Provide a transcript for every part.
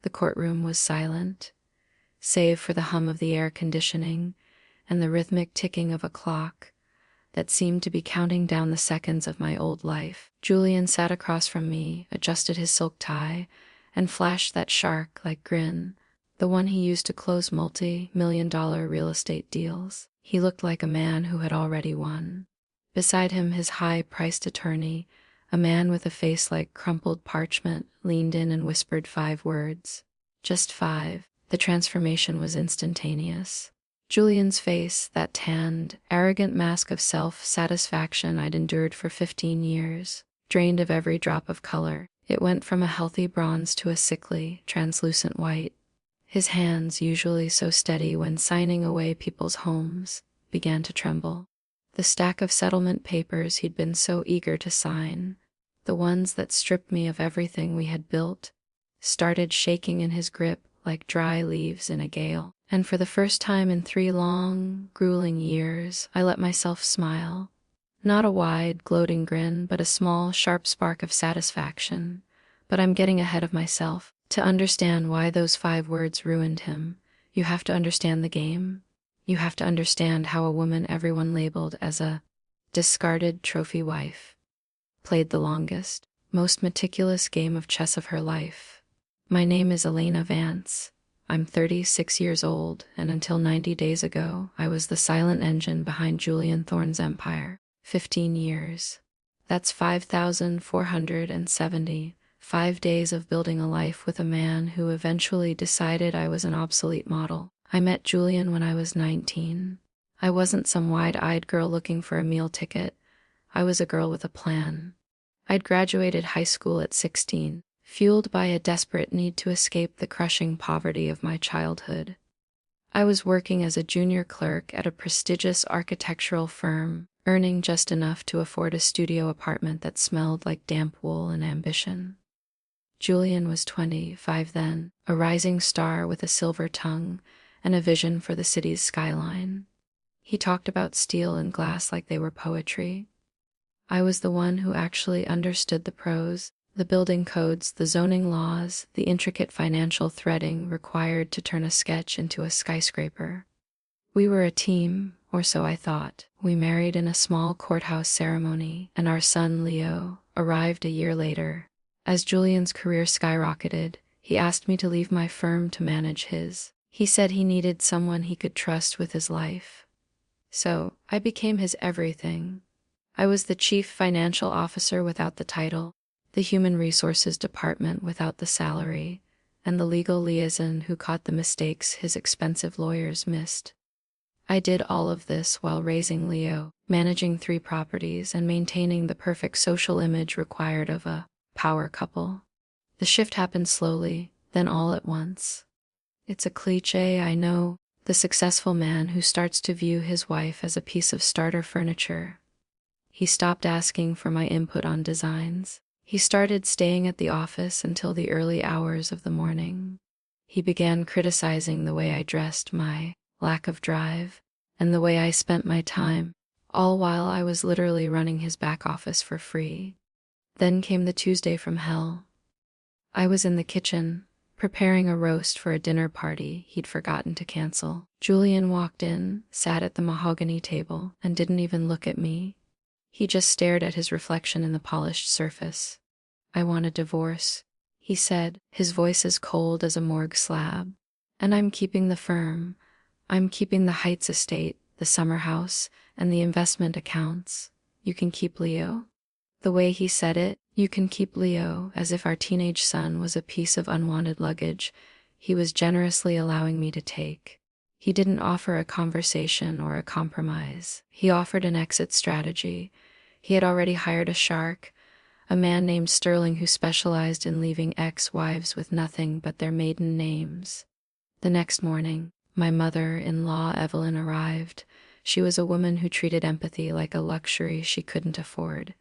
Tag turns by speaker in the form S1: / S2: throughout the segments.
S1: The courtroom was silent, save for the hum of the air conditioning and the rhythmic ticking of a clock that seemed to be counting down the seconds of my old life. Julian sat across from me, adjusted his silk tie, and flashed that shark-like grin, the one he used to close multi-million-dollar real estate deals. He looked like a man who had already won. Beside him, his high-priced attorney, a man with a face like crumpled parchment, leaned in and whispered 5 words. Just 5. The transformation was instantaneous. Julian's face, that tanned, arrogant mask of self-satisfaction I'd endured for 15 years, drained of every drop of color. It went from a healthy bronze to a sickly, translucent white. His hands, usually so steady when signing away people's homes, began to tremble. The stack of settlement papers he'd been so eager to sign, the ones that stripped me of everything we had built, started shaking in his grip like dry leaves in a gale. And for the first time in 3 long, grueling years, I let myself smile. Not a wide, gloating grin, but a small, sharp spark of satisfaction. But I'm getting ahead of myself. To understand why those 5 words ruined him, you have to understand the game. You have to understand how a woman everyone labeled as a discarded trophy wife played the longest, most meticulous game of chess of her life. My name is Elena Vance. I'm 36 years old, and until 90 days ago, I was the silent engine behind Julian Thorne's empire. 15 years. That's 5,470. 5 days of building a life with a man who eventually decided I was an obsolete model. I met Julian when I was 19. I wasn't some wide-eyed girl looking for a meal ticket. I was a girl with a plan. I'd graduated high school at 16, fueled by a desperate need to escape the crushing poverty of my childhood. I was working as a junior clerk at a prestigious architectural firm, earning just enough to afford a studio apartment that smelled like damp wool and ambition. Julian was 25 then, a rising star with a silver tongue and a vision for the city's skyline. He talked about steel and glass like they were poetry. I was the one who actually understood the prose, the building codes, the zoning laws, the intricate financial threading required to turn a sketch into a skyscraper. We were a team, or so I thought. We married in a small courthouse ceremony, and our son, Leo, arrived a year later. As Julian's career skyrocketed, he asked me to leave my firm to manage his. He said he needed someone he could trust with his life. So, I became his everything. I was the chief financial officer without the title, the human resources department without the salary, and the legal liaison who caught the mistakes his expensive lawyers missed. I did all of this while raising Leo, managing 3 properties, and maintaining the perfect social image required of a power couple. The shift happened slowly, then all at once. It's a cliché, I know, the successful man who starts to view his wife as a piece of starter furniture. He stopped asking for my input on designs. He started staying at the office until the early hours of the morning. He began criticizing the way I dressed, my lack of drive, and the way I spent my time, all while I was literally running his back office for free. Then came the Tuesday from hell. I was in the kitchen, preparing a roast for a dinner party he'd forgotten to cancel. Julian walked in, sat at the mahogany table, and didn't even look at me. He just stared at his reflection in the polished surface. "I want a divorce," he said, his voice as cold as a morgue slab. "And I'm keeping the firm. I'm keeping the Heights estate, the summer house, and the investment accounts. You can keep Leo." The way he said it, "You can keep Leo," as if our teenage son was a piece of unwanted luggage he was generously allowing me to take. He didn't offer a conversation or a compromise. He offered an exit strategy. He had already hired a shark, a man named Sterling who specialized in leaving ex-wives with nothing but their maiden names. The next morning, my mother-in-law Evelyn arrived. She was a woman who treated empathy like a luxury she couldn't afford.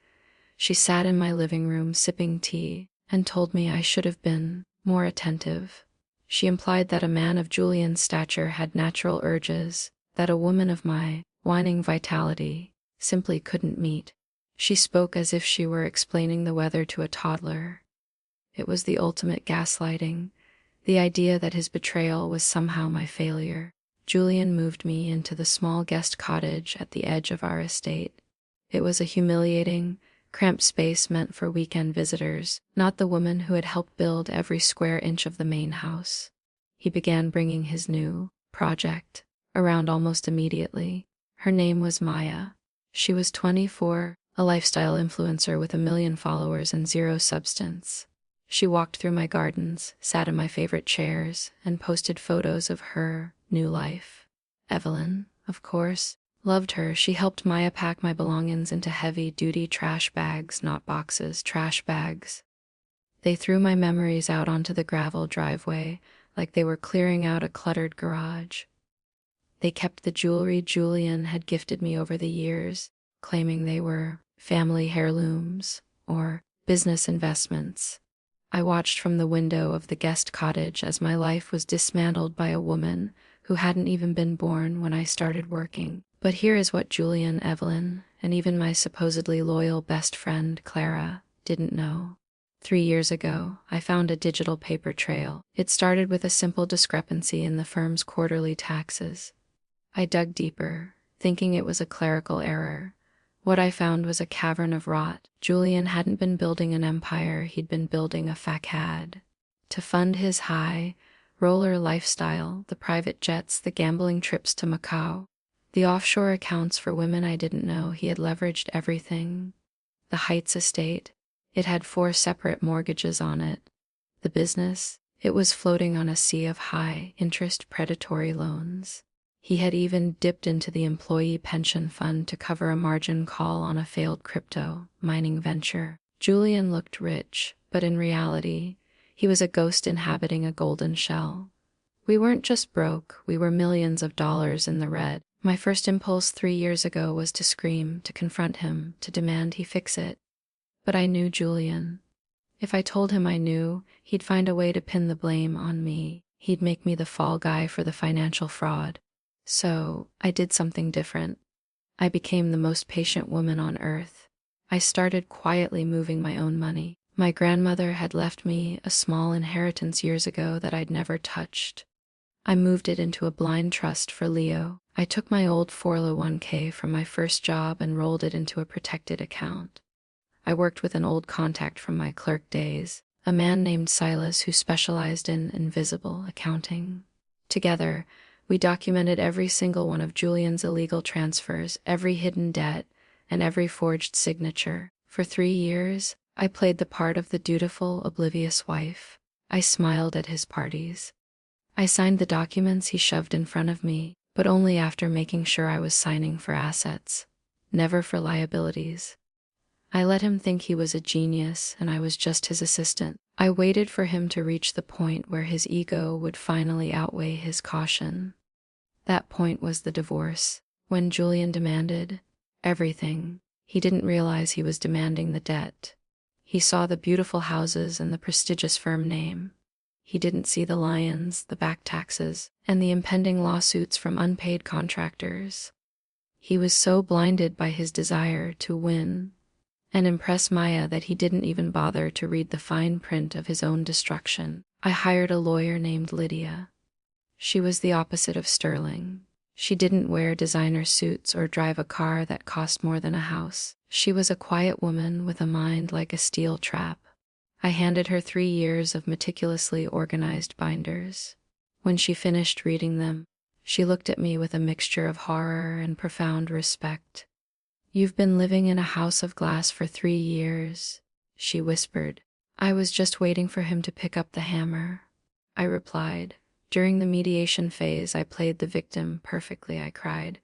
S1: She sat in my living room sipping tea and told me I should have been more attentive. She implied that a man of Julian's stature had natural urges that a woman of my whining vitality simply couldn't meet. She spoke as if she were explaining the weather to a toddler. It was the ultimate gaslighting. The idea that his betrayal was somehow my failure. Julian moved me into the small guest cottage at the edge of our estate. It was a humiliating, cramped space meant for weekend visitors, not the woman who had helped build every square inch of the main house. He began bringing his new project around almost immediately. Her name was Maya. She was 24, a lifestyle influencer with 1 million followers and zero substance. She walked through my gardens, sat in my favorite chairs, and posted photos of her new life. Evelyn, of course, loved her. She helped Maya pack my belongings into heavy-duty trash bags, not boxes, trash bags. They threw my memories out onto the gravel driveway like they were clearing out a cluttered garage. They kept the jewelry Julian had gifted me over the years, claiming they were family heirlooms or business investments. I watched from the window of the guest cottage as my life was dismantled by a woman who hadn't even been born when I started working. But here is what Julian, Evelyn, and even my supposedly loyal best friend, Clara, didn't know. 3 years ago, I found a digital paper trail. It started with a simple discrepancy in the firm's quarterly taxes. I dug deeper, thinking it was a clerical error. What I found was a cavern of rot. Julian hadn't been building an empire, he'd been building a facade. To fund his high roller lifestyle, the private jets, the gambling trips to Macau, the offshore accounts for women I didn't know, he had leveraged everything. The Heights estate, it had 4 separate mortgages on it. The business, it was floating on a sea of high-interest predatory loans. He had even dipped into the employee pension fund to cover a margin call on a failed crypto mining venture. Julian looked rich, but in reality, he was a ghost inhabiting a golden shell. We weren't just broke, we were millions of dollars in the red. My first impulse 3 years ago was to scream, to confront him, to demand he fix it. But I knew Julian. If I told him I knew, he'd find a way to pin the blame on me. He'd make me the fall guy for the financial fraud. So, I did something different. I became the most patient woman on earth. I started quietly moving my own money. My grandmother had left me a small inheritance years ago that I'd never touched. I moved it into a blind trust for Leo. I took my old 401k from my first job and rolled it into a protected account. I worked with an old contact from my clerk days, a man named Silas who specialized in invisible accounting. Together, we documented every single one of Julian's illegal transfers, every hidden debt, and every forged signature. For 3 years, I played the part of the dutiful, oblivious wife. I smiled at his parties. I signed the documents he shoved in front of me, but only after making sure I was signing for assets, never for liabilities. I let him think he was a genius and I was just his assistant. I waited for him to reach the point where his ego would finally outweigh his caution. That point was the divorce. When Julian demanded everything, he didn't realize he was demanding the debt. He saw the beautiful houses and the prestigious firm name. He didn't see the lions, the back taxes, and the impending lawsuits from unpaid contractors. He was so blinded by his desire to win and impress Maya that he didn't even bother to read the fine print of his own destruction. I hired a lawyer named Lydia. She was the opposite of sterling. She didn't wear designer suits or drive a car that cost more than a house. She was a quiet woman with a mind like a steel trap. I handed her 3 years of meticulously organized binders. When she finished reading them, she looked at me with a mixture of horror and profound respect. "You've been living in a house of glass for 3 years," she whispered. "I was just waiting for him to pick up the hammer," I replied. During the mediation phase, I played the victim perfectly, I cried.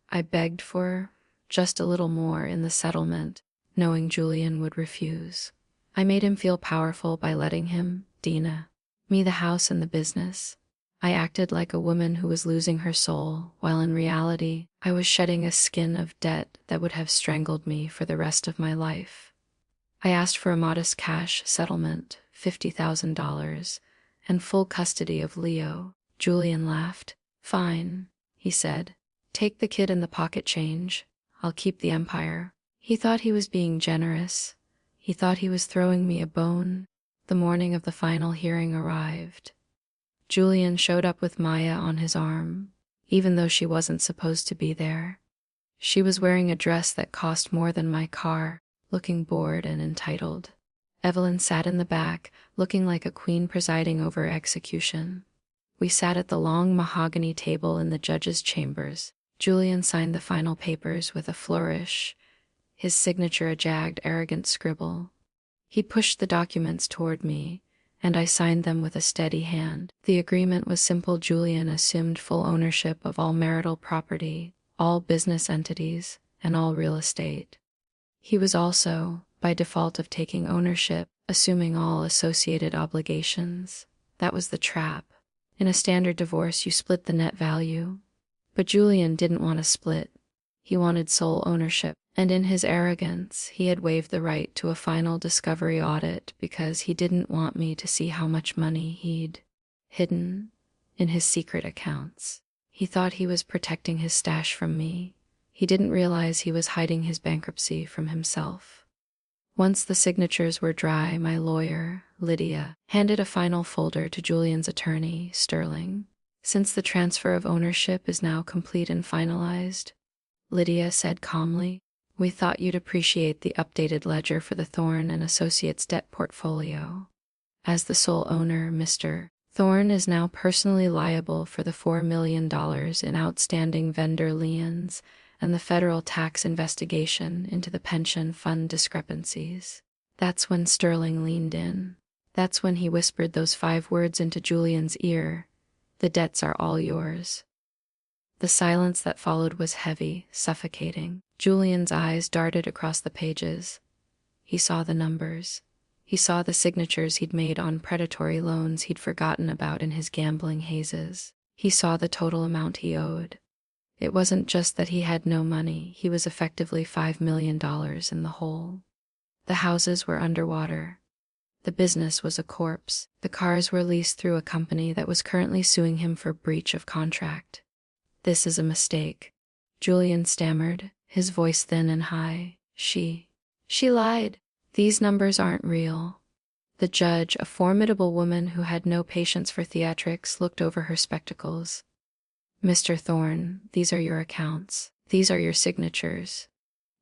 S1: I begged for just a little more in the settlement, knowing Julian would refuse. I made him feel powerful by letting him, Dina, me the house and the business. I acted like a woman who was losing her soul, while in reality, I was shedding a skin of debt that would have strangled me for the rest of my life. I asked for a modest cash settlement, $50,000, and full custody of Leo. Julian laughed. "Fine," he said. "Take the kid and the pocket change. I'll keep the empire." He thought he was being generous. He thought he was throwing me a bone. The morning of the final hearing arrived. Julian showed up with Maya on his arm, even though she wasn't supposed to be there. She was wearing a dress that cost more than my car, looking bored and entitled. Evelyn sat in the back, looking like a queen presiding over execution. We sat at the long mahogany table in the judge's chambers. Julian signed the final papers with a flourish, his signature a jagged, arrogant scribble. He pushed the documents toward me, and I signed them with a steady hand. The agreement was simple. Julian assumed full ownership of all marital property, all business entities, and all real estate. He was also, by default of taking ownership, assuming all associated obligations. That was the trap. In a standard divorce, you split the net value. But Julian didn't want to split. He wanted sole ownership, and in his arrogance, he had waived the right to a final discovery audit because he didn't want me to see how much money he'd hidden in his secret accounts. He thought he was protecting his stash from me. He didn't realize he was hiding his bankruptcy from himself. Once the signatures were dry, my lawyer, Lydia, handed a final folder to Julian's attorney, Sterling. Since the transfer of ownership is now complete and finalized, Lydia said calmly, we thought you'd appreciate the updated ledger for the Thorne and Associates debt portfolio. As the sole owner, Mr. Thorne is now personally liable for the $4 million in outstanding vendor liens and the federal tax investigation into the pension fund discrepancies. That's when Sterling leaned in. That's when he whispered those 5 words into Julian's ear. The debts are all yours. The silence that followed was heavy, suffocating. Julian's eyes darted across the pages. He saw the numbers. He saw the signatures he'd made on predatory loans he'd forgotten about in his gambling hazes. He saw the total amount he owed. It wasn't just that he had no money, he was effectively $5 million in the hole. The houses were underwater. The business was a corpse. The cars were leased through a company that was currently suing him for breach of contract. This is a mistake, Julian stammered, his voice thin and high. She lied. These numbers aren't real. The judge, a formidable woman who had no patience for theatrics, looked over her spectacles. Mr. Thorne, these are your accounts. These are your signatures.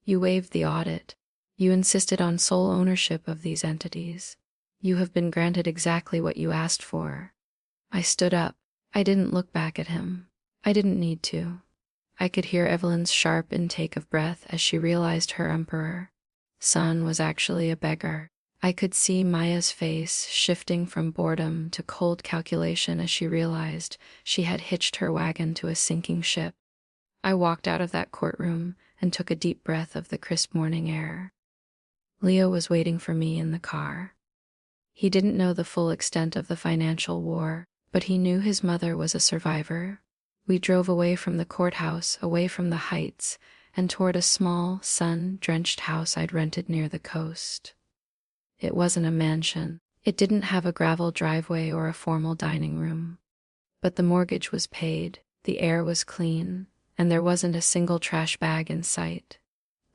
S1: You waived the audit. You insisted on sole ownership of these entities. You have been granted exactly what you asked for. I stood up. I didn't look back at him. I didn't need to. I could hear Evelyn's sharp intake of breath as she realized her emperor son was actually a beggar. I could see Maya's face shifting from boredom to cold calculation as she realized she had hitched her wagon to a sinking ship. I walked out of that courtroom and took a deep breath of the crisp morning air. Leo was waiting for me in the car. He didn't know the full extent of the financial war, but he knew his mother was a survivor. We drove away from the courthouse, away from the heights, and toward a small, sun-drenched house I'd rented near the coast. It wasn't a mansion. It didn't have a gravel driveway or a formal dining room. But the mortgage was paid, the air was clean, and there wasn't a single trash bag in sight.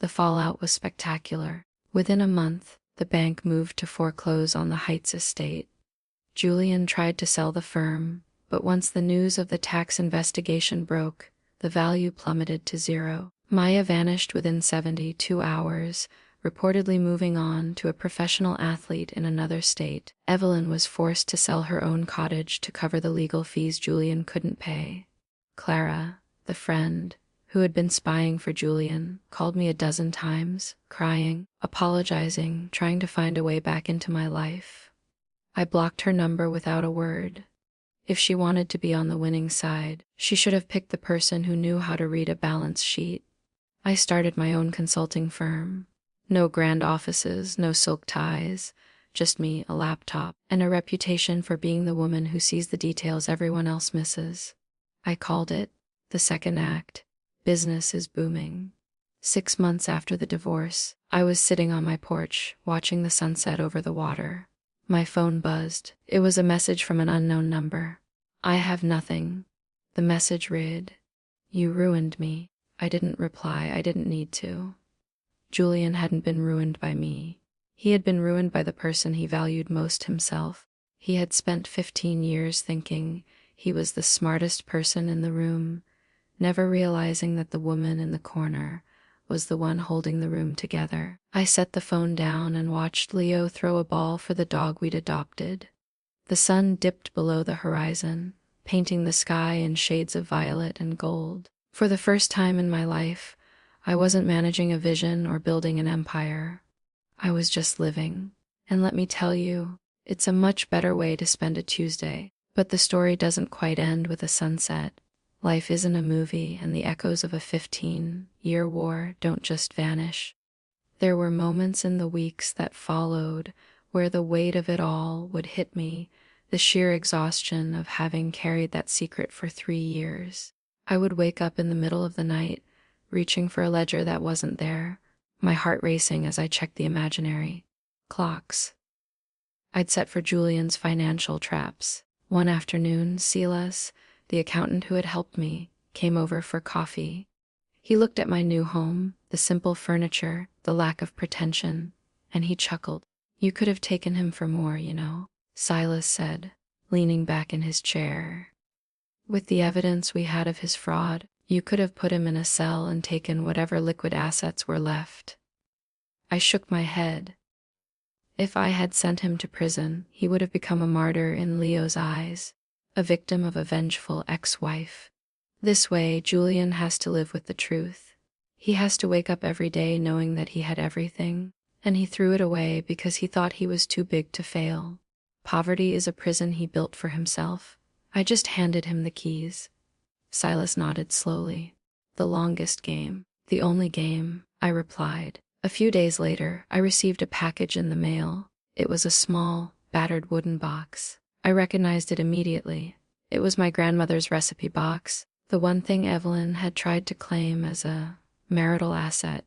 S1: The fallout was spectacular. Within a month, the bank moved to foreclose on the Heights estate. Julian tried to sell the firm, but once the news of the tax investigation broke, the value plummeted to zero. Maya vanished within 72 hours, reportedly moving on to a professional athlete in another state. Evelyn was forced to sell her own cottage to cover the legal fees Julian couldn't pay. Clara, the friend, who had been spying for Julian, called me a dozen times, crying, apologizing, trying to find a way back into my life. I blocked her number without a word. If she wanted to be on the winning side, she should have picked the person who knew how to read a balance sheet. I started my own consulting firm. No grand offices, no silk ties, just me, a laptop, and a reputation for being the woman who sees the details everyone else misses. I called it the second act. Business is booming. 6 months after the divorce, I was sitting on my porch, watching the sunset over the water. My phone buzzed. It was a message from an unknown number. I have nothing. The message read, "You ruined me." I didn't reply. I didn't need to. Julian hadn't been ruined by me. He had been ruined by the person he valued most, himself. He had spent 15 years thinking he was the smartest person in the room, never realizing that the woman in the corner was the one holding the room together. I set the phone down and watched Leo throw a ball for the dog we'd adopted. The sun dipped below the horizon, painting the sky in shades of violet and gold. For the first time in my life, I wasn't managing a vision or building an empire. I was just living. And let me tell you, it's a much better way to spend a Tuesday. But the story doesn't quite end with a sunset. Life isn't a movie, and the echoes of a 15-year war don't just vanish. There were moments in the weeks that followed where the weight of it all would hit me, the sheer exhaustion of having carried that secret for 3 years. I would wake up in the middle of the night, reaching for a ledger that wasn't there, my heart racing as I checked the imaginary clocks I'd set for Julian's financial traps. One afternoon, Silas, the accountant who had helped me, came over for coffee. He looked at my new home, the simple furniture, the lack of pretension, and he chuckled. "You could have taken him for more, you know," Silas said, leaning back in his chair. "With the evidence we had of his fraud, you could have put him in a cell and taken whatever liquid assets were left." I shook my head. If I had sent him to prison, he would have become a martyr in Leo's eyes, a victim of a vengeful ex-wife. This way, Julian has to live with the truth. He has to wake up every day knowing that he had everything, and he threw it away because he thought he was too big to fail. Poverty is a prison he built for himself. I just handed him the keys. Silas nodded slowly. "The longest game. The only game," I replied. A few days later, I received a package in the mail. It was a small, battered wooden box. I recognized it immediately. It was my grandmother's recipe box, the one thing Evelyn had tried to claim as a marital asset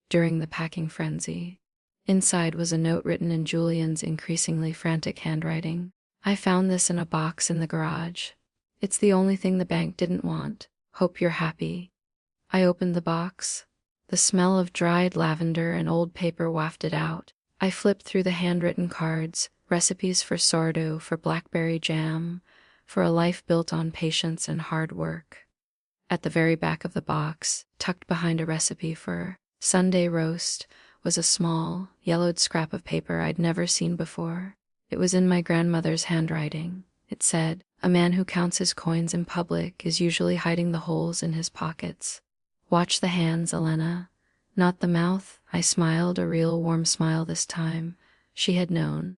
S1: during the packing frenzy. Inside was a note written in Julian's increasingly frantic handwriting. "I found this in a box in the garage. It's the only thing the bank didn't want. Hope you're happy." I opened the box. The smell of dried lavender and old paper wafted out. I flipped through the handwritten cards, recipes for sourdough, for blackberry jam, for a life built on patience and hard work. At the very back of the box, tucked behind a recipe for Sunday roast, was a small, yellowed scrap of paper I'd never seen before. It was in my grandmother's handwriting. It said, "A man who counts his coins in public is usually hiding the holes in his pockets. Watch the hands, Elena, not the mouth." I smiled, a real warm smile this time. She had known.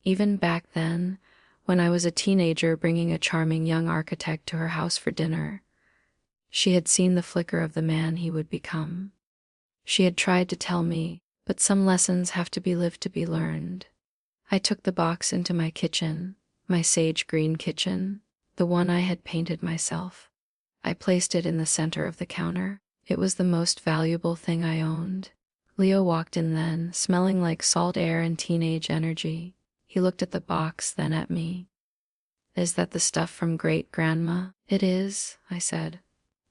S1: Even back then, when I was a teenager bringing a charming young architect to her house for dinner, she had seen the flicker of the man he would become. She had tried to tell me, but some lessons have to be lived to be learned. I took the box into my kitchen, my sage green kitchen, the one I had painted myself. I placed it in the center of the counter. It was the most valuable thing I owned. Leo walked in then, smelling like salt air and teenage energy. He looked at the box, then at me. "Is that the stuff from great-grandma?" "It is," I said.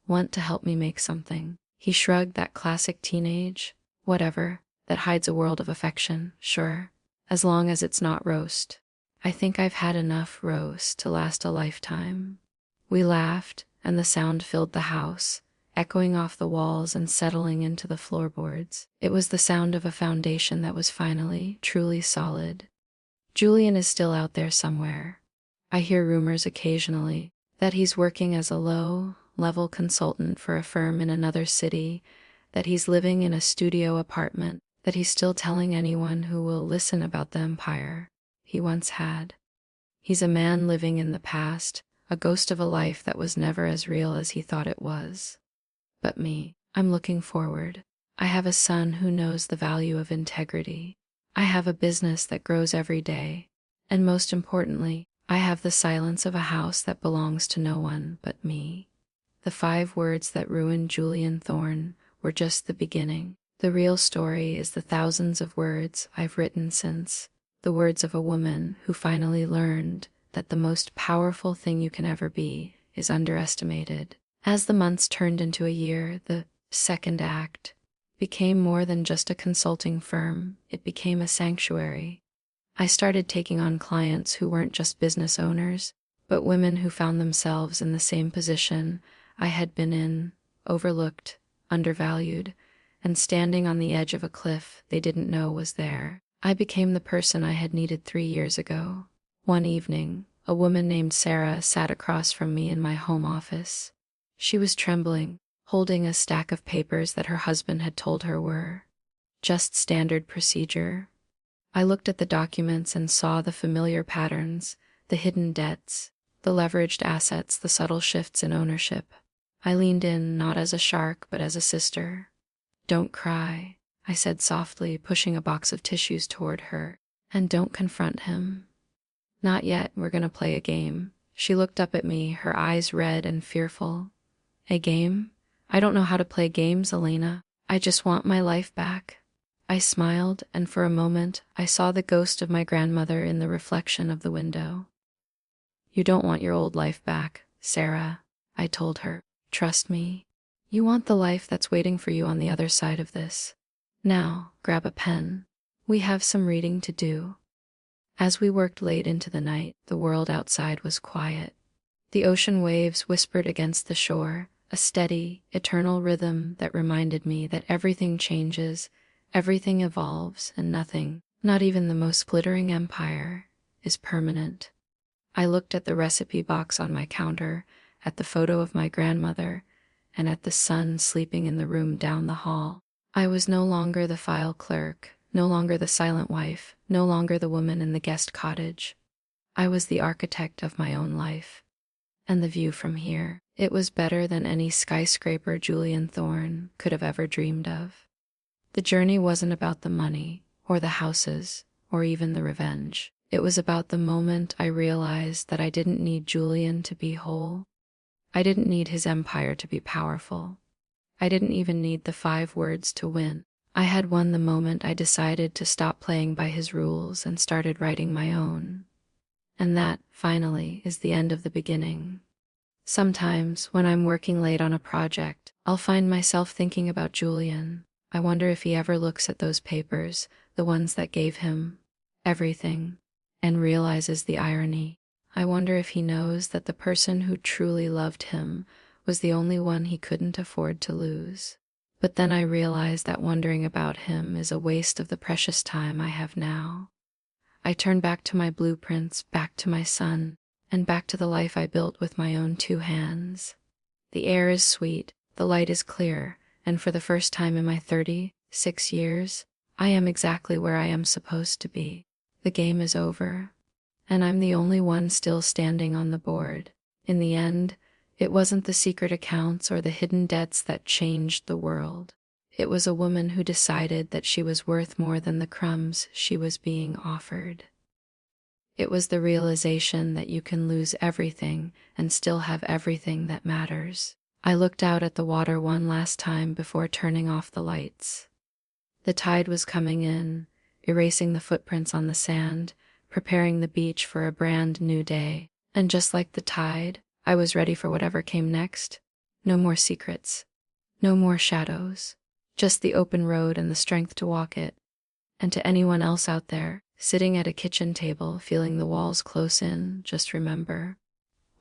S1: "Want to help me make something?" He shrugged, that classic teenage, "Whatever, that hides a world of affection, sure, as long as it's not roast." I think I've had enough roast to last a lifetime. We laughed, and the sound filled the house, echoing off the walls and settling into the floorboards. It was the sound of a foundation that was finally, truly solid. Julian is still out there somewhere. I hear rumors occasionally that he's working as a low-level consultant for a firm in another city, that he's living in a studio apartment, that he's still telling anyone who will listen about the empire he once had. He's a man living in the past, a ghost of a life that was never as real as he thought it was. But me, I'm looking forward. I have a son who knows the value of integrity. I have a business that grows every day. And most importantly, I have the silence of a house that belongs to no one but me. The 5 words that ruined Julian Thorne were just the beginning. The real story is the thousands of words I've written since, the words of a woman who finally learned that the most powerful thing you can ever be is underestimated. As the months turned into a year, the second act became more than just a consulting firm. It became a sanctuary. I started taking on clients who weren't just business owners, but women who found themselves in the same position I had been in, overlooked, undervalued, and standing on the edge of a cliff they didn't know was there. I became the person I had needed 3 years ago. One evening, a woman named Sarah sat across from me in my home office. She was trembling, holding a stack of papers that her husband had told her were just standard procedure. I looked at the documents and saw the familiar patterns, the hidden debts, the leveraged assets, the subtle shifts in ownership. I leaned in, not as a shark, but as a sister. "Don't cry," I said softly, pushing a box of tissues toward her. "And don't confront him. Not yet, we're gonna play a game." She looked up at me, her eyes red and fearful. "A game? I don't know how to play games, Elena. I just want my life back." I smiled, and for a moment I saw the ghost of my grandmother in the reflection of the window. "You don't want your old life back, Sarah," I told her. "Trust me. You want the life that's waiting for you on the other side of this. Now, grab a pen. We have some reading to do." As we worked late into the night, the world outside was quiet. The ocean waves whispered against the shore, a steady, eternal rhythm that reminded me that everything changes, everything evolves, and nothing, not even the most glittering empire, is permanent. I looked at the recipe box on my counter, at the photo of my grandmother, and at the sun sleeping in the room down the hall. I was no longer the file clerk, no longer the silent wife, no longer the woman in the guest cottage. I was the architect of my own life. And the view from here, it was better than any skyscraper Julian Thorne could have ever dreamed of. The journey wasn't about the money, or the houses, or even the revenge. It was about the moment I realized that I didn't need Julian to be whole. I didn't need his empire to be powerful. I didn't even need the 5 words to win. I had won the moment I decided to stop playing by his rules and started writing my own. And that, finally, is the end of the beginning. Sometimes, when I'm working late on a project, I'll find myself thinking about Julian. I wonder if he ever looks at those papers, the ones that gave him everything, and realizes the irony. I wonder if he knows that the person who truly loved him was the only one he couldn't afford to lose. But then I realize that wondering about him is a waste of the precious time I have now. I turn back to my blueprints, back to my son, and back to the life I built with my own 2 hands. The air is sweet, the light is clear, and for the first time in my 36 years, I am exactly where I am supposed to be. The game is over, and I'm the only one still standing on the board. In the end, it wasn't the secret accounts or the hidden debts that changed the world. It was a woman who decided that she was worth more than the crumbs she was being offered. It was the realization that you can lose everything and still have everything that matters. I looked out at the water one last time before turning off the lights. The tide was coming in, erasing the footprints on the sand, preparing the beach for a brand new day. And just like the tide, I was ready for whatever came next. No more secrets, no more shadows, just the open road and the strength to walk it. And to anyone else out there, sitting at a kitchen table, feeling the walls close in, just remember,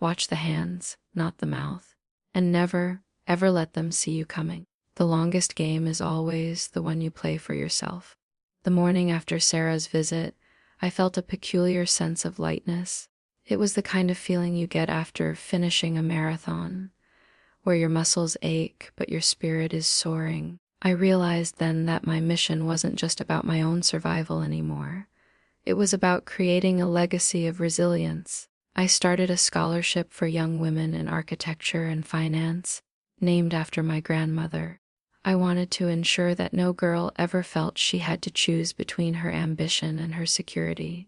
S1: watch the hands, not the mouth. And never, ever let them see you coming. The longest game is always the one you play for yourself. The morning after Sarah's visit, I felt a peculiar sense of lightness. It was the kind of feeling you get after finishing a marathon, where your muscles ache but your spirit is soaring. I realized then that my mission wasn't just about my own survival anymore. It was about creating a legacy of resilience. I started a scholarship for young women in architecture and finance, named after my grandmother. I wanted to ensure that no girl ever felt she had to choose between her ambition and her security.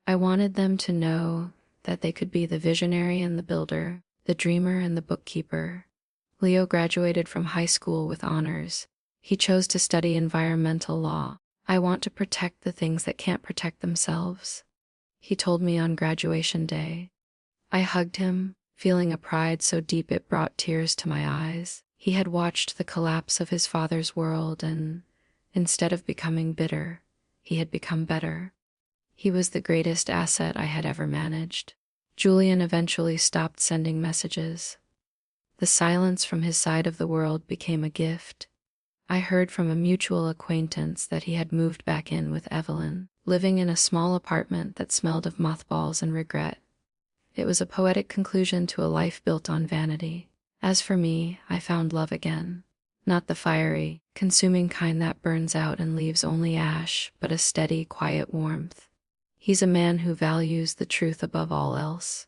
S1: I wanted them to know that they could be the visionary and the builder, the dreamer and the bookkeeper. Leo graduated from high school with honors. He chose to study environmental law. I want to protect the things that can't protect themselves, he told me on graduation day. I hugged him, feeling a pride so deep it brought tears to my eyes. He had watched the collapse of his father's world and, instead of becoming bitter, he had become better. He was the greatest asset I had ever managed. Julian eventually stopped sending messages. The silence from his side of the world became a gift. I heard from a mutual acquaintance that he had moved back in with Evelyn, living in a small apartment that smelled of mothballs and regret. It was a poetic conclusion to a life built on vanity. As for me, I found love again. Not the fiery, consuming kind that burns out and leaves only ash, but a steady, quiet warmth. He's a man who values the truth above all else.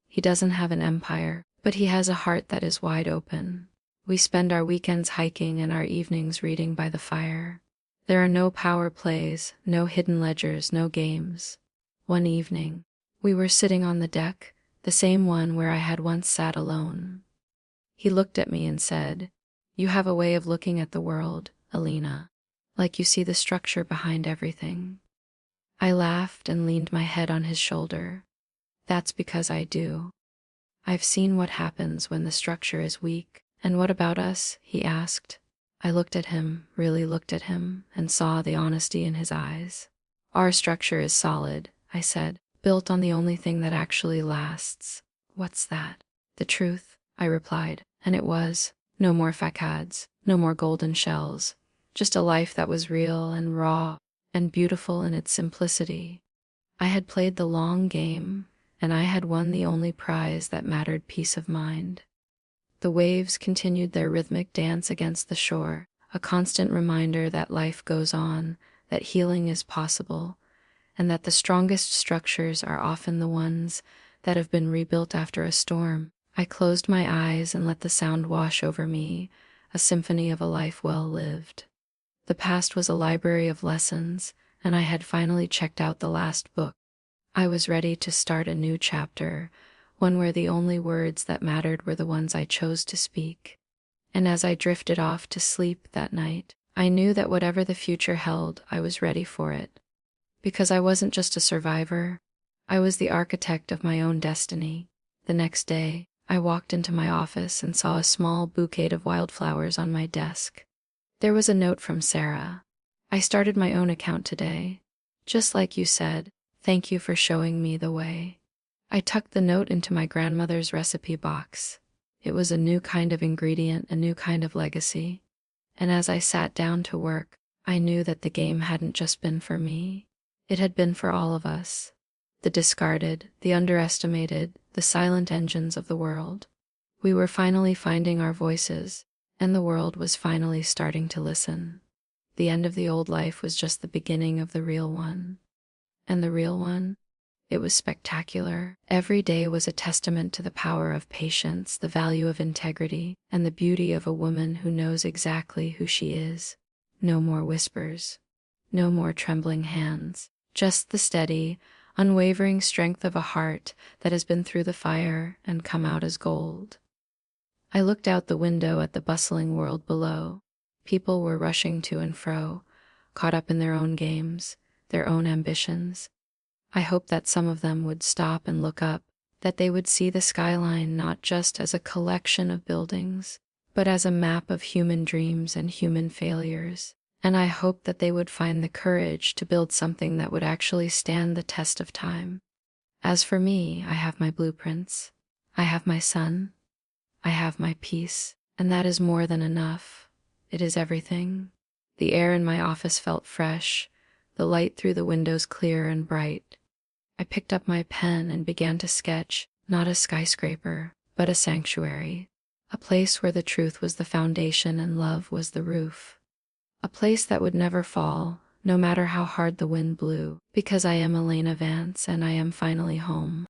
S1: He doesn't have an empire, but he has a heart that is wide open. We spend our weekends hiking and our evenings reading by the fire. There are no power plays, no hidden ledgers, no games. One evening, we were sitting on the deck, the same one where I had once sat alone. He looked at me and said, "You have a way of looking at the world, Alina, like you see the structure behind everything." I laughed and leaned my head on his shoulder. "That's because I do. I've seen what happens when the structure is weak." "And what about us?" he asked. I looked at him, really looked at him, and saw the honesty in his eyes. "Our structure is solid," I said, "built on the only thing that actually lasts." "What's that?" "The truth," I replied, and it was. No more facades, no more golden shells, just a life that was real and raw and beautiful in its simplicity. I had played the long game, and I had won the only prize that mattered: peace of mind. The waves continued their rhythmic dance against the shore, a constant reminder that life goes on, that healing is possible, and that the strongest structures are often the ones that have been rebuilt after a storm. I closed my eyes and let the sound wash over me, a symphony of a life well lived. The past was a library of lessons, and I had finally checked out the last book. I was ready to start a new chapter, one where the only words that mattered were the ones I chose to speak. And as I drifted off to sleep that night, I knew that whatever the future held, I was ready for it. Because I wasn't just a survivor, I was the architect of my own destiny. The next day, I walked into my office and saw a small bouquet of wildflowers on my desk. There was a note from Sarah. "I started my own account today. Just like you said, thank you for showing me the way." I tucked the note into my grandmother's recipe box. It was a new kind of ingredient, a new kind of legacy. And as I sat down to work, I knew that the game hadn't just been for me. It had been for all of us. The discarded, the underestimated, the silent engines of the world. We were finally finding our voices, and the world was finally starting to listen. The end of the old life was just the beginning of the real one. And the real one? It was spectacular. Every day was a testament to the power of patience, the value of integrity, and the beauty of a woman who knows exactly who she is. No more whispers. No more trembling hands. Just the steady, unwavering strength of a heart that has been through the fire and come out as gold. I looked out the window at the bustling world below. People were rushing to and fro, caught up in their own games, their own ambitions. I hoped that some of them would stop and look up, that they would see the skyline not just as a collection of buildings, but as a map of human dreams and human failures. And I hoped that they would find the courage to build something that would actually stand the test of time. As for me, I have my blueprints. I have my son. I have my peace, and that is more than enough. It is everything. The air in my office felt fresh, the light through the windows clear and bright. I picked up my pen and began to sketch, not a skyscraper, but a sanctuary. A place where the truth was the foundation and love was the roof. A place that would never fall, no matter how hard the wind blew, because I am Elena Vance and I am finally home.